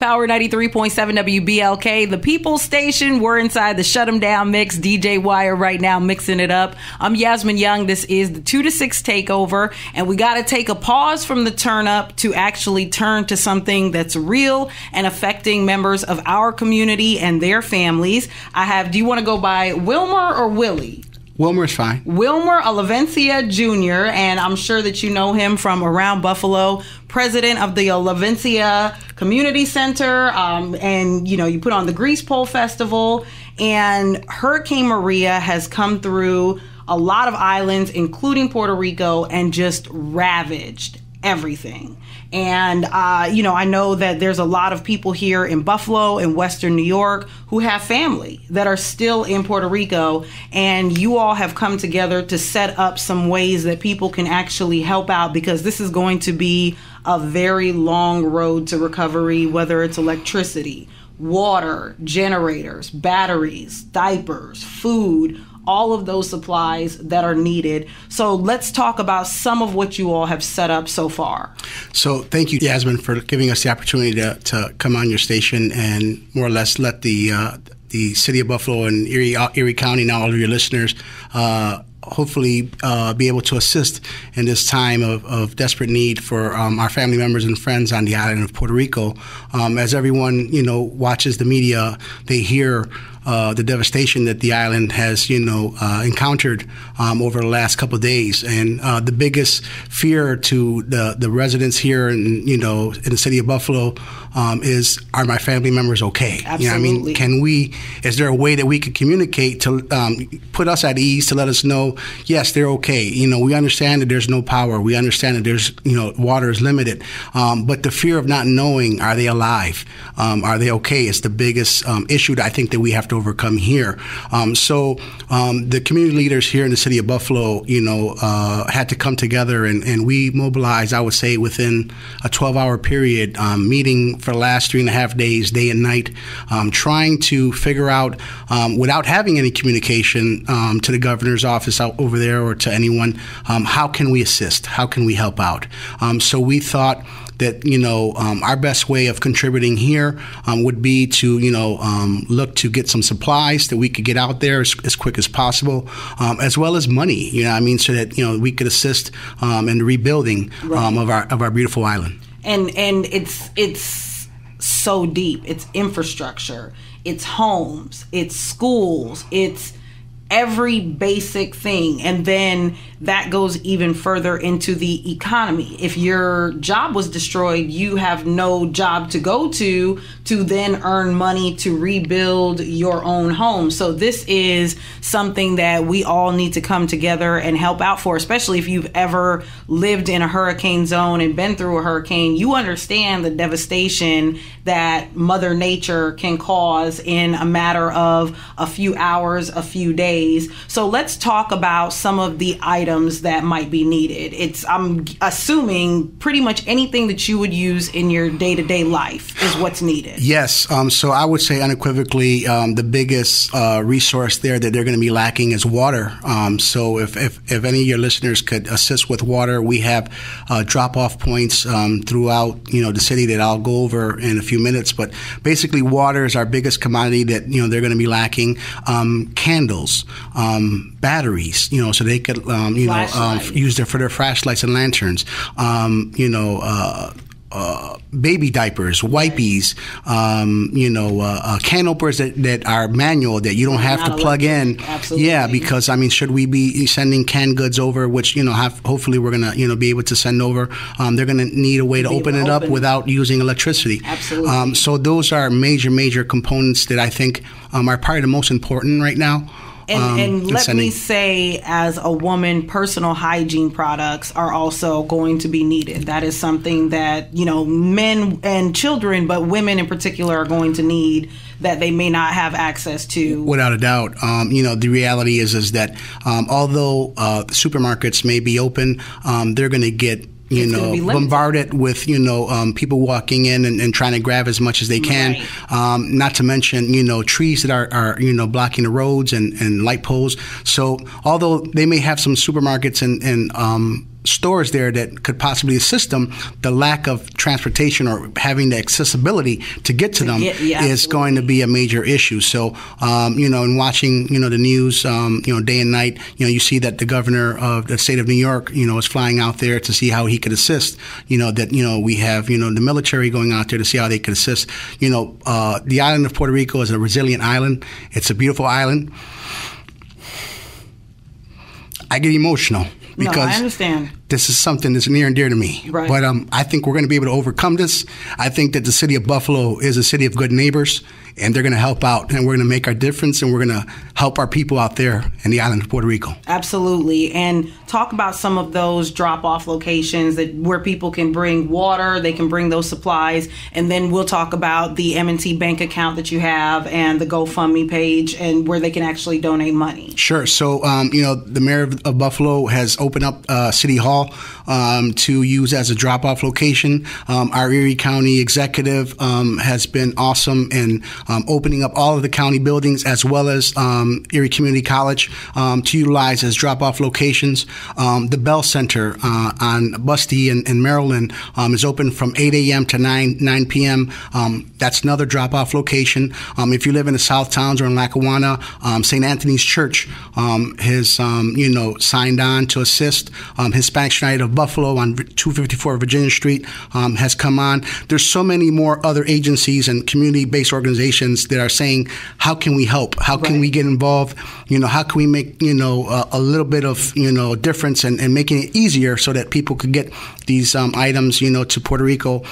Power 93.7 WBLK, the People Station. We're inside the Shut 'em Down mix. DJ Wire right now mixing it up. I'm Yasmin Young. This is the 2 to 6 Takeover. And we got to take a pause from the turn up to actually turn to something that's real and affecting members of our community and their families. Do you want to go by Wilmer or Willie? Wilmer is fine. Wilmer Olivencia Jr., and I'm sure that you know him from around Buffalo, president of the Olivencia Community Center, and you put on the Grease Pole Festival, and Hurricane Maria has come through a lot of islands, including Puerto Rico, and just ravaged everything. And, I know that there's a lot of people here in Buffalo and Western New York who have family that are still in Puerto Rico. And you all have come together to set up some ways that people can actually help out, because this is going to be a very long road to recovery, whether it's electricity, water, generators, batteries, diapers, food, all of those supplies that are needed. So let's talk about some of what you all have set up so far. So thank you, Yasmin, for giving us the opportunity to come on your station and more or less let the city of Buffalo and Erie County and all of your listeners hopefully be able to assist in this time of desperate need for our family members and friends on the island of Puerto Rico. As everyone watches the media, they hear the devastation that the island has encountered over the last couple of days, and the biggest fear to the residents here in the city of Buffalo is, are my family members okay? Absolutely. Is there a way that we could communicate to put us at ease, to let us know, yes, they're okay. We understand that there's no power. We understand that there's, water is limited. But the fear of not knowing, are they alive? Are they okay? Is the biggest issue that I think that we have to overcome here. So the community leaders here in the city of Buffalo, had to come together, and we mobilized, I would say, within a 12-hour period, meeting for the last 3.5 days, day and night, trying to figure out, without having any communication to the governor's office out over there or to anyone, how can we assist? How can we help out? So we thought that our best way of contributing here would be to look to get some supplies that we could get out there as quick as possible, as well as money, so that we could assist in the rebuilding of our beautiful island. And it's so deep. It's infrastructure, it's homes, it's schools, it's every basic thing. And then that goes even further into the economy. If your job was destroyed, you have no job to go to then earn money to rebuild your own home. So this is something that we all need to come together and help out for, especially if you've ever lived in a hurricane zone and been through a hurricane. You understand the devastation that Mother Nature can cause in a matter of a few hours, a few days. So let's talk about some of the items that might be needed. I'm assuming pretty much anything that you would use in your day-to-day life is what's needed. Yes. So I would say unequivocally, the biggest resource there that they're going to be lacking is water. So if any of your listeners could assist with water, we have drop-off points throughout the city that I'll go over in a few minutes. But basically, water is our biggest commodity that they're going to be lacking. Candles, batteries, so they could use for their flashlights and lanterns. Baby diapers, wipes, can openers that are manual that you don't have to plug in. Absolutely. Yeah, because should we be sending canned goods over, which hopefully we're gonna be able to send over. They're gonna need a way to open it up without using electricity. Absolutely. So those are major components that I think are probably the most important right now. And let me say, as a woman, personal hygiene products are also going to be needed. That is something that, men and children, but women in particular, are going to need, that they may not have access to. Without a doubt. The reality is that although supermarkets may be open, they're going to get bombarded with, people walking in and trying to grab as much as they can. Right. Not to mention, trees that are blocking the roads and light poles. So although they may have some supermarkets and stores there that could possibly assist them, the lack of transportation or having the accessibility to get to them is going to be a major issue. So, in watching, the news, day and night, you see that the governor of the state of New York, is flying out there to see how he could assist. We have, the military going out there to see how they could assist. The island of Puerto Rico is a resilient island. It's a beautiful island. I get emotional because I understand. This is something that's near and dear to me. Right. But I think we're going to be able to overcome this. I think that the city of Buffalo is a city of good neighbors, and they're going to help out, and we're going to make our difference, and we're going to help our people out there in the island of Puerto Rico. Absolutely. And talk about some of those drop-off locations where people can bring water, they can bring those supplies, and then we'll talk about the M&T bank account that you have and the GoFundMe page and where they can actually donate money. Sure. So, the mayor of Buffalo has opened up City Hall to use as a drop-off location. Our Erie County executive has been awesome in opening up all of the county buildings as well as Erie Community College to utilize as drop-off locations. The Bell Center on Busty in Maryland is open from 8 a.m. to 9 p.m. That's another drop-off location. If you live in the South Towns or in Lackawanna, St. Anthony's Church has, signed on to assist. Hispanic United of Buffalo on 254 Virginia Street has come on. There's so many more other agencies and community-based organizations that are saying, how can we help? How can we get involved? How can we make, a little bit of, difference and making it easier so that people could get these items, to Puerto Rico.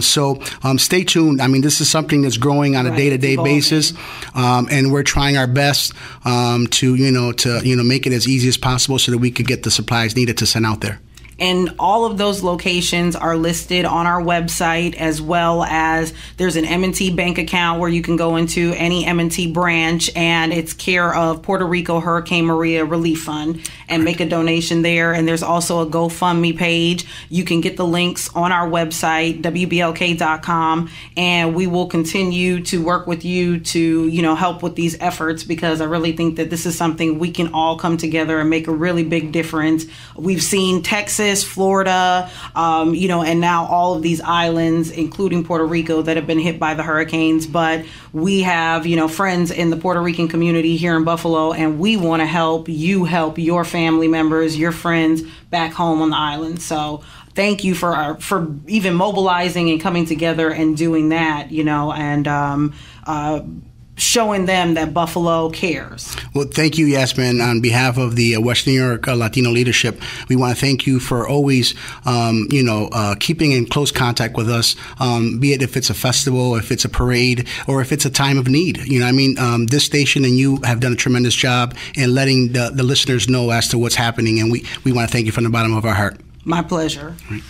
So stay tuned. I mean, this is something that's growing on a day-to-day basis, and we're trying our best to make it as easy as possible so that we could get the supplies needed to send out there. And all of those locations are listed on our website, as well as there's an M&T bank account where you can go into any M&T branch, and it's care of Puerto Rico Hurricane Maria Relief Fund, and make a donation there. And there's also a GoFundMe page. You can get the links on our website, WBLK.com, and we will continue to work with you to, help with these efforts, because I really think that this is something we can all come together and make a really big difference. We've seen Texas, Florida, and now all of these islands, including Puerto Rico, that have been hit by the hurricanes. But we have, friends in the Puerto Rican community here in Buffalo, and we want to help you help your family members, your friends back home on the island. So thank you for even mobilizing and coming together and doing that, and showing them that Buffalo cares. Well, thank you, Yasmin. On behalf of the Western New York Latino leadership, we want to thank you for always, keeping in close contact with us, be it if it's a festival, if it's a parade, or if it's a time of need. This station and you have done a tremendous job in letting the listeners know as to what's happening, and we want to thank you from the bottom of our heart. My pleasure. Right.